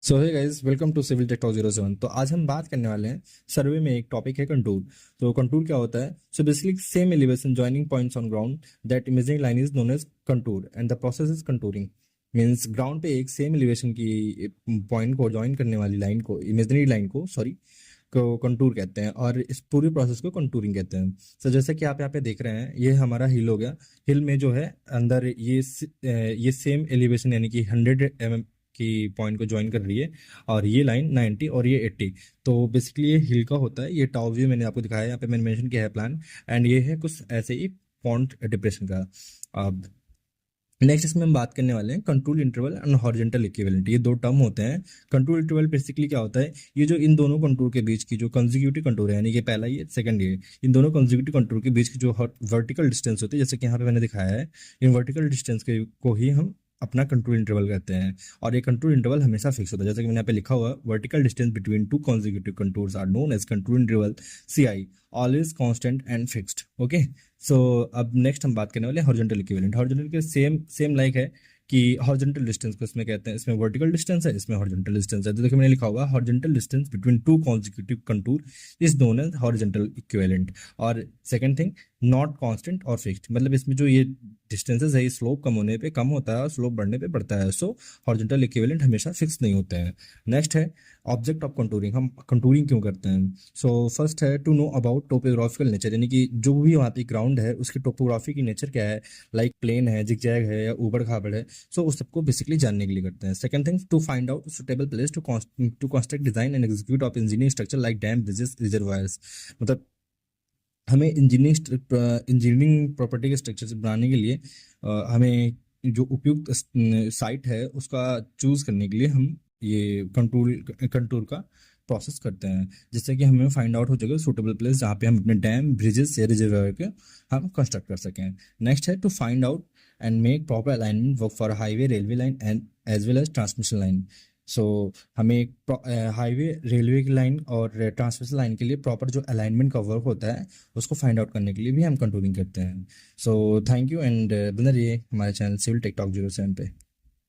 So hey guys, welcome to civil tech talk 07। तो आज हम बात करने वाले हैं सर्वे में एक टॉपिक है कंटूर। तो कंटूर क्या होता है? So basically same elevation joining points on ground that imaginary line is known as contour and the process is contouring. Means ground पे एक सेम एलिवेशन की पॉइंट को ज्वाइन करने वाली लाइन को, इमेजिनरी लाइन को सॉरी, को कंटूर कहते हैं और इस पूरी प्रोसेस को कंटूरिंग कहते हैं। सो जैसे कि आप यहाँ पे देख रहे हैं, ये हमारा हिल हो गया। हिल में जो है अंदर ये सेम एलिवेशन यानी कि 100 mm की पॉइंट को ज्वाइन कर रही है और ये लाइन 90 और ये 80। तो बेसिकली ये हिल का होता है। ये टॉप व्यू मैंने आपको दिखाया है, यहाँ पे मैंने मेंशन किया है प्लान। एंड ये है कुछ ऐसे ही पॉइंट डिप्रेशन का। अब नेक्स्ट इसमें हम बात करने वाले हैं control interval and horizontal equivalent. ये दो टर्म होते हैं। कंट्रोल इंटरवल बेसिकली क्या होता है? ये जो इन दोनों कंट्रोल के बीच की जो कंसेक्यूटिव कंट्रोल है, यानी कि पहला ये सेकंड ये, इन दोनों कंसेक्यूटिव कंट्रोल के बीच की जो वर्टिकल डिस्टेंस होती है, जैसे कि यहाँ पे मैंने दिखाया है, इन वर्टिकल डिस्टेंस के को ही हम अपना कंट्रोल इंटरवल कहते हैं। और ये कंट्रोल इंटरवल हमेशा फिक्स होता है, जैसे कि मैंने यहाँ पे लिखा हुआ, vertical distance between two consecutive controls are known as control interval, CI, always constant and fixed. Okay. So अब नेक्स्ट हम बात करने वाले हैं हॉरिजॉन्टल इक्विवेलेंट। हॉरिजॉन्टल के सेम सेम लाइक है कि हॉरिजॉन्टल डिस्टेंस को इसमें कहते हैं, इसमें वर्टिकल डिस्टेंस है, इसमें हॉरिजॉन्टल डिस्टेंस है। तो देखिए मैंने लिखा हुआ horizontal distance between two consecutive contour is known as horizontal equivalent. और सेकंड थिंग, नॉट कांस्टेंट और फिक्स्ड, मतलब इसमें जो ये डिस्टेंसेस है, ये स्लोप कम होने पे कम होता है और स्लोप बढ़ने पे बढ़ता है। सो हॉरिजॉन्टल इक्विवेलेंट हमेशा फिक्स नहीं होते हैं। नेक्स्ट है ऑब्जेक्ट ऑफ कंटूरिंग। हम कंटूरिंग क्यों करते हैं? सो फर्स्ट है to know about topographical nature, यानी कि जो भी वहाँ पे ग्राउंड है उसकी टोपोग्राफी की नेचर क्या है, लाइक प्लेन है, जिगजैग है या ऊबड़ खाबड़ है। सो उस सबको बेसिकली जानने के लिए करते हैं। Second thing, to find out suitable place to construct design and execute of engineering structure like dam, bridges, reservoirs. मतलब हमें इंजीनियरिंग प्रॉपर्टी के स्ट्रक्चर से बनाने के लिए हमें जो उपयुक्त साइट है उसका चूज करने के लिए हम ये कंटूर कंटूर का प्रोसेस करते हैं, जिससे कि हमें फाइंड आउट हो जाएगा सूटेबल प्लेस जहाँ पे हम अपने डैम, ब्रिजेस या रिजर्वायर के हम कंस्ट्रक्ट कर सकें। नेक्स्ट है to find out and make proper alignment work for highway, railway line and as well as transmission line. So हमें हाईवे, रेलवे की लाइन और ट्रांसमिशन लाइन के लिए प्रॉपर जो अलाइनमेंट का वर्क होता है उसको फाइंड आउट करने के लिए भी हम कंटूरिंग करते हैं। सो थैंक यू एंड बने रहिए हमारे चैनल सिविल टेक टॉक 07 पे।